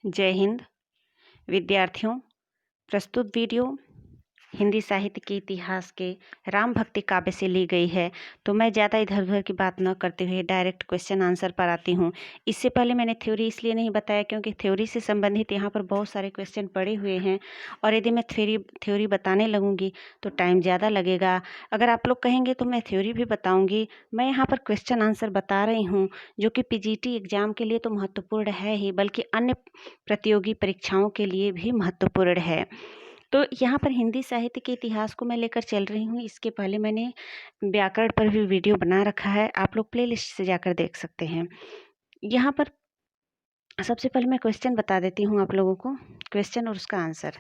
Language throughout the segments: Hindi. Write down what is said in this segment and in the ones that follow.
जय हिंद विद्यार्थियों। प्रस्तुत वीडियो हिंदी साहित्य के इतिहास के राम भक्ति काव्य से ली गई है। तो मैं ज़्यादा इधर उधर की बात न करते हुए डायरेक्ट क्वेश्चन आंसर पर आती हूँ। इससे पहले मैंने थ्योरी इसलिए नहीं बताया क्योंकि थ्योरी से संबंधित यहाँ पर बहुत सारे क्वेश्चन पड़े हुए हैं और यदि मैं थ्योरी बताने लगूँगी तो टाइम ज़्यादा लगेगा। अगर आप लोग कहेंगे तो मैं थ्योरी भी बताऊँगी। मैं यहाँ पर क्वेश्चन आंसर बता रही हूँ जो कि पीजीटी एग्ज़ाम के लिए तो महत्वपूर्ण है ही, बल्कि अन्य प्रतियोगी परीक्षाओं के लिए भी महत्वपूर्ण है। तो यहाँ पर हिंदी साहित्य के इतिहास को मैं लेकर चल रही हूँ। इसके पहले मैंने व्याकरण पर भी वीडियो बना रखा है, आप लोग प्लेलिस्ट से जाकर देख सकते हैं। यहाँ पर सबसे पहले मैं क्वेश्चन बता देती हूँ आप लोगों को, क्वेश्चन और उसका आंसर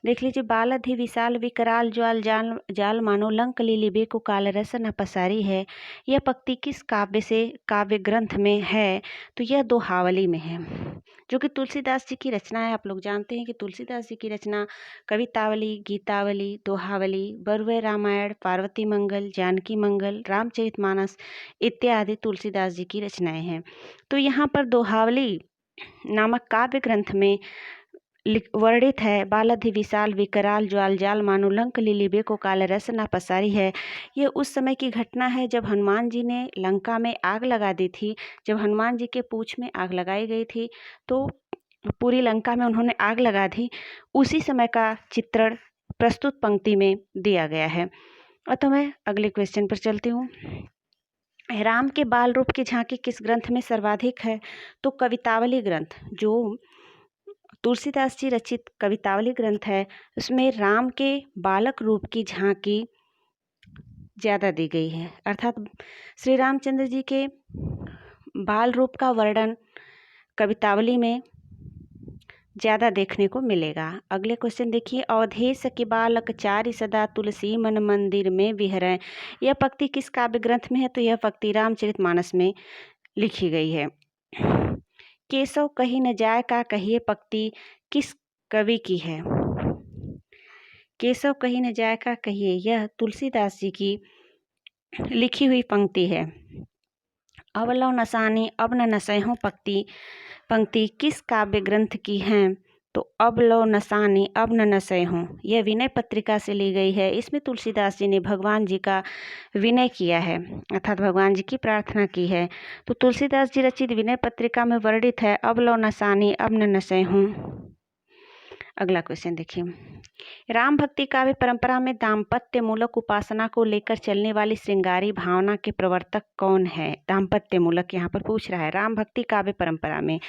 देख लीजिए। बालधि विशाल विकराल ज्वाल जाल जाल मानो लंक लीली बेको काल रस न पसारी है। यह पंक्ति किस काव्य ग्रंथ में है? तो यह दोहावली में है, जो कि तुलसीदास जी की रचना है। आप लोग जानते हैं कि तुलसीदास जी की रचना कवितावली, गीतावली, दोहावली, बरुए रामायण, पार्वती मंगल, जानकी मंगल, रामचरितमानस इत्यादि तुलसीदास जी की रचनाएं हैं। तो यहाँ पर दोहावली नामक काव्य ग्रंथ में वर्णित है, बालधि विशाल विकराल ज्वाल जाल मानो लंक लीली बेको काल रस न पसारी है। ये उस समय की घटना है जब हनुमान जी ने लंका में आग लगा दी थी। जब हनुमान जी के पूंछ में आग लगाई गई थी तो पूरी लंका में उन्होंने आग लगा दी। उसी समय का चित्रण प्रस्तुत पंक्ति में दिया गया है। और तो मैं अगले क्वेश्चन पर चलती हूँ। राम के बाल रूप की झांकी किस ग्रंथ में सर्वाधिक है? तो कवितावली ग्रंथ, जो तुलसीदास जी रचित कवितावली ग्रंथ है, उसमें राम के बालक रूप की झांकी ज़्यादा दी गई है। अर्थात श्री रामचंद्र जी के बाल रूप का वर्णन कवितावली में ज़्यादा देखने को मिलेगा। अगले क्वेश्चन देखिए। अवधेश के बालक चारि सदा तुलसी मन मंदिर में विहरें। यह पंक्ति किस काव्य ग्रंथ में है? तो यह पंक्ति रामचरितमानस में लिखी गई है। केशव कहीं न जाए का कहिए पंक्ति किस कवि की है? केशव कहीं न जाए का कहिए, यह तुलसीदास जी की लिखी हुई पंक्ति है। अब लो नसानी अब न नसैहों पंक्ति किस काव्य ग्रंथ की है? तो अब लो नसानी अब न नसैहों, यह विनय पत्रिका से ली गई है। इसमें तुलसीदास जी ने भगवान जी का विनय किया है, अर्थात भगवान जी की प्रार्थना की है। तो तुलसीदास जी रचित विनय पत्रिका में वर्णित है, अब लो नसानी अब न नसैहों। अगला क्वेश्चन देखिए। राम भक्ति काव्य परंपरा में दाम्पत्य मूलक उपासना को लेकर चलने वाली श्रृंगारी भावना के प्रवर्तक कौन है? दाम्पत्य मूलक यहाँ पर पूछ रहा है। राम भक्ति काव्य परंपरा में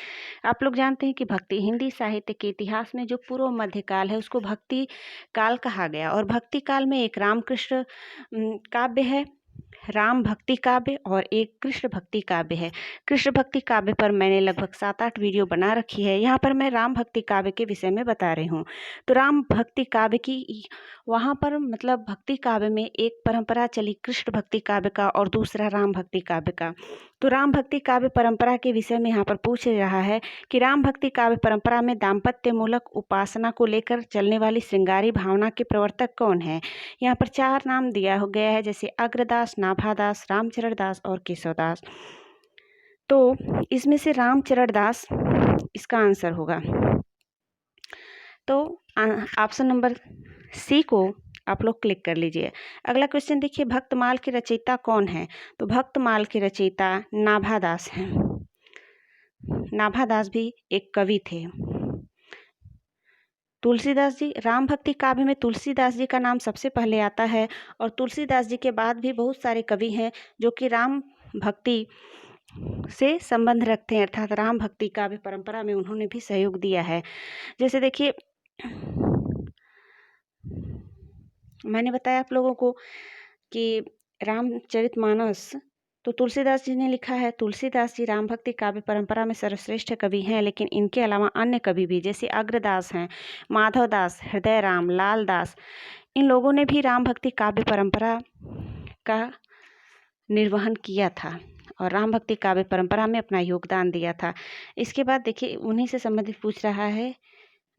आप लोग जानते हैं कि भक्ति हिंदी साहित्य के इतिहास में जो पूर्व मध्यकाल है उसको भक्ति काल कहा गया, और भक्ति काल में एक रामकृष्ण काव्य है, राम भक्ति काव्य, और एक कृष्ण भक्ति काव्य है। कृष्ण भक्ति काव्य पर मैंने लगभग 7-8 वीडियो बना रखी है। यहाँ पर मैं राम भक्ति काव्य के विषय में बता रही हूँ। तो राम भक्ति काव्य की वहाँ पर मतलब भक्ति काव्य में एक परंपरा चली कृष्ण भक्ति काव्य का और दूसरा राम भक्ति काव्य का। तो राम भक्ति काव्य परंपरा के विषय में यहाँ पर पूछ रहा है कि राम भक्ति काव्य परंपरा में दाम्पत्य मूलक उपासना को लेकर चलने वाली श्रृंगारी भावना के प्रवर्तक कौन है? यहाँ पर 4 नाम दिया गया है, जैसे अग्रदास, नाभादास, रामचरण दास और केशवदास। तो इसमें से रामचरण दास इसका आंसर होगा। तो ऑप्शन नंबर सी को आप लोग क्लिक कर लीजिए। अगला क्वेश्चन देखिए। भक्तमाल के रचयिता कौन है? तो भक्तमाल के रचयिता नाभादास हैं। नाभादास भी एक कवि थे। तुलसीदास जी, राम भक्ति काव्य में तुलसीदास जी का नाम सबसे पहले आता है, और तुलसीदास जी के बाद भी बहुत सारे कवि हैं जो कि राम भक्ति से संबंध रखते हैं, अर्थात राम भक्ति काव्य परंपरा में उन्होंने भी सहयोग दिया है। जैसे देखिए, मैंने बताया आप लोगों को कि रामचरितमानस तो तुलसीदास जी ने लिखा है। तुलसीदास जी राम भक्ति काव्य परंपरा में सर्वश्रेष्ठ कवि हैं, लेकिन इनके अलावा अन्य कवि भी जैसे अग्रदास हैं, माधवदास, हृदय राम, लाल दास, इन लोगों ने भी राम भक्ति काव्य परंपरा का निर्वहन किया था और राम भक्ति काव्य परंपरा में अपना योगदान दिया था। इसके बाद देखिए, उन्हीं से संबंधित पूछ रहा है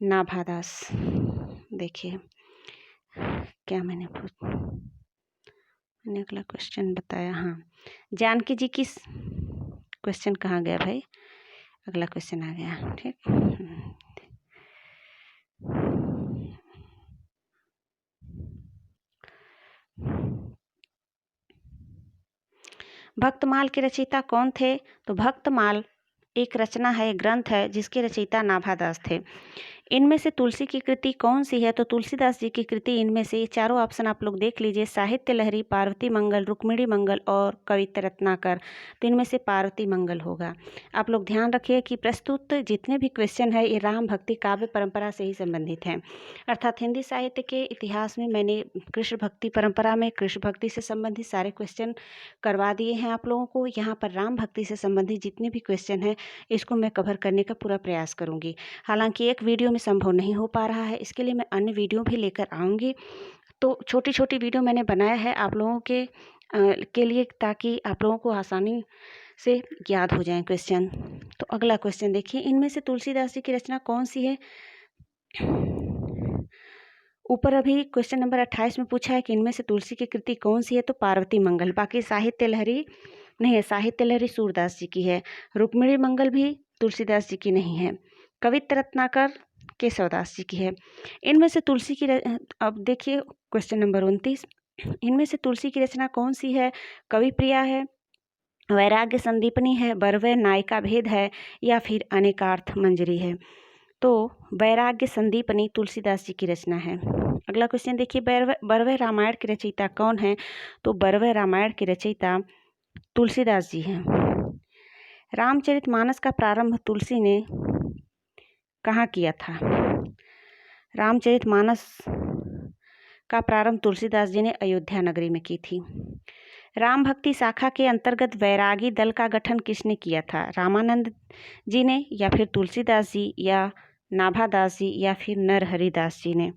नाभादास। देखिए क्या मैंने अगला क्वेश्चन बताया। हाँ, जानकी जी की क्वेश्चन कहाँ गया भाई? अगला क्वेश्चन आ गया। ठीक, भक्तमाल के रचयिता कौन थे? तो भक्तमाल एक रचना है, ग्रंथ है जिसके रचयिता नाभादास थे। इनमें से तुलसी की कृति कौन सी है? तो तुलसीदास जी की कृति इनमें से, चारों ऑप्शन आप लोग देख लीजिए, साहित्य लहरी, पार्वती मंगल, रुक्मिणी मंगल और कवित्र रत्नाकर। तो इनमें से पार्वती मंगल होगा। आप लोग ध्यान रखिए कि प्रस्तुत जितने भी क्वेश्चन है ये राम भक्ति काव्य परंपरा से ही संबंधित हैं। अर्थात हिंदी साहित्य के इतिहास में मैंने कृष्ण भक्ति परंपरा में कृष्ण भक्ति से संबंधित सारे क्वेश्चन करवा दिए हैं आप लोगों को। यहाँ पर राम भक्ति से संबंधित जितने भी क्वेश्चन हैं इसको मैं कवर करने का पूरा प्रयास करूँगी। हालांकि एक वीडियो में संभव नहीं हो पा रहा है, इसके लिए मैं अन्य वीडियो भी लेकर आऊँगी। तो छोटी छोटी वीडियो मैंने बनाया है आप लोगों के लिए, ताकि आप लोगों को आसानी से याद हो जाए क्वेश्चन। तो अगला क्वेश्चन देखिए, इनमें से तुलसीदास जी की रचना कौन सी है? ऊपर अभी क्वेश्चन नंबर 28 में पूछा है कि इनमें से तुलसी की कृति कौन सी है? तो पार्वती मंगल। बाकी साहित्य लहरी नहीं है, साहित्य लहरी सूरदास जी की है। रुक्मिणी मंगल भी तुलसीदास जी की नहीं है। कवित्र रत्नाकर केशवदास जी की है। इनमें से तुलसी की अब देखिए क्वेश्चन नंबर 29, इनमें से तुलसी की रचना कौन सी है? कवि प्रिया है, वैराग्य संदीपनी है, बरवै नायिका भेद है, या फिर अनेकार्थ मंजरी है। तो वैराग्य संदीपनी तुलसीदास जी की रचना है। अगला क्वेश्चन देखिए, बरवै रामायण के रचयिता कौन है? तो बरवै रामायण के रचयिता तुलसीदास जी हैं। रामचरितमानस का प्रारंभ तुलसी ने कहाँ किया था? रामचरितमानस का प्रारंभ तुलसीदास जी ने अयोध्या नगरी में की थी। राम भक्ति शाखा के अंतर्गत वैरागी दल का गठन किसने किया था? रामानंद जी ने, या फिर तुलसीदास जी, या नाभादास जी, या फिर नरहरिदास जी ने?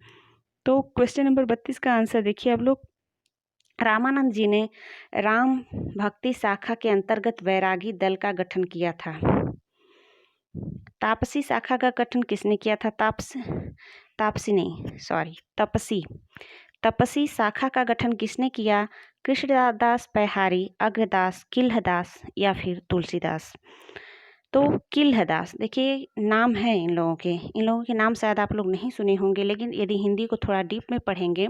तो क्वेश्चन नंबर 32 का आंसर देखिए आप लोग, रामानंद जी ने राम भक्ति शाखा के अंतर्गत वैरागी दल का गठन किया था। तापसी शाखा का गठन किसने किया था? तपसी शाखा का गठन किसने किया? कृष्णदास पैहारी, अग्रदास, किल्हदास, या फिर तुलसीदास? तो किल्हदास। देखिए नाम है इन लोगों के नाम शायद आप लोग नहीं सुने होंगे, लेकिन यदि हिंदी को थोड़ा डीप में पढ़ेंगे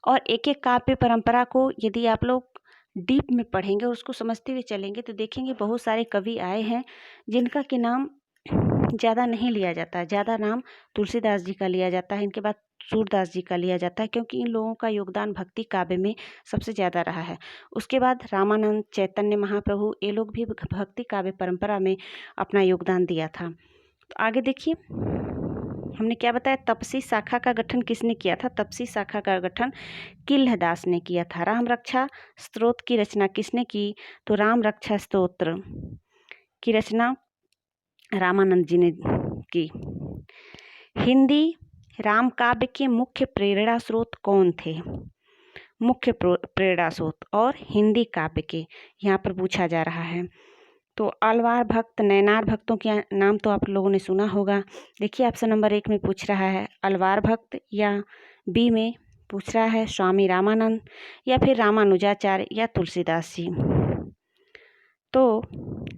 और एक एक काव्य परंपरा को यदि आप लोग डीप में पढ़ेंगे और उसको समझते हुए चलेंगे तो देखेंगे बहुत सारे कवि आए हैं जिनका के नाम ज़्यादा नहीं लिया जाता, ज़्यादा नाम तुलसीदास जी का लिया जाता है, इनके बाद सूरदास जी का लिया जाता है, क्योंकि इन लोगों का योगदान भक्ति काव्य में सबसे ज़्यादा रहा है। उसके बाद रामानंद, चैतन्य महाप्रभु, ये लोग भी भक्ति काव्य परंपरा में अपना योगदान दिया था। तो आगे देखिए हमने क्या बताया, तपसी शाखा का गठन किसने किया था? तपसी शाखा का गठन किल्हदास ने किया था। राम रक्षा स्तोत्र की रचना किसने की? तो राम रक्षा स्तोत्र की रचना रामानंद जी ने की। हिंदी राम काव्य के मुख्य प्रेरणा स्रोत कौन थे? मुख्य प्रेरणा स्रोत और हिंदी काव्य के यहाँ पर पूछा जा रहा है। तो अलवार भक्त, नैनार भक्तों के नाम तो आप लोगों ने सुना होगा। देखिए ऑप्शन नंबर 1 में पूछ रहा है अलवार भक्त, या बी में पूछ रहा है स्वामी रामानंद, या फिर रामानुजाचार्य, या तुलसीदास जी। तो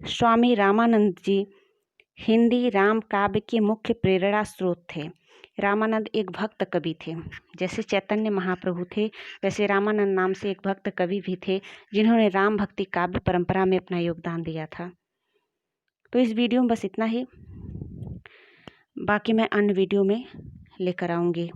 स्वामी रामानंद जी हिंदी राम काव्य के मुख्य प्रेरणा स्रोत थे। रामानंद एक भक्त कवि थे, जैसे चैतन्य महाप्रभु थे वैसे रामानंद नाम से एक भक्त कवि भी थे जिन्होंने राम भक्ति काव्य परंपरा में अपना योगदान दिया था। तो इस वीडियो में बस इतना ही, बाकी मैं अन्य वीडियो में लेकर आऊँगी।